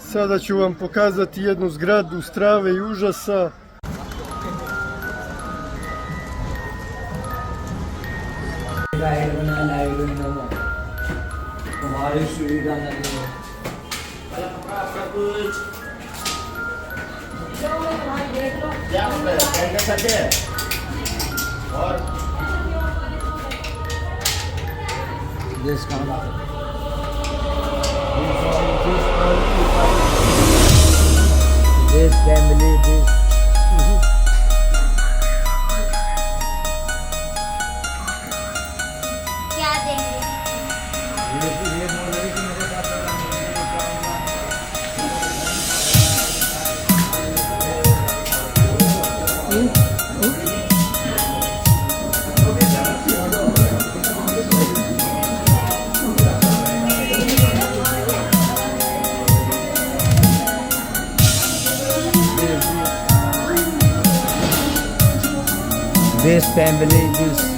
Sada ću vam pokazati jednu zgradu strave i užasa. This family, this. क्या देंगे? This family, this.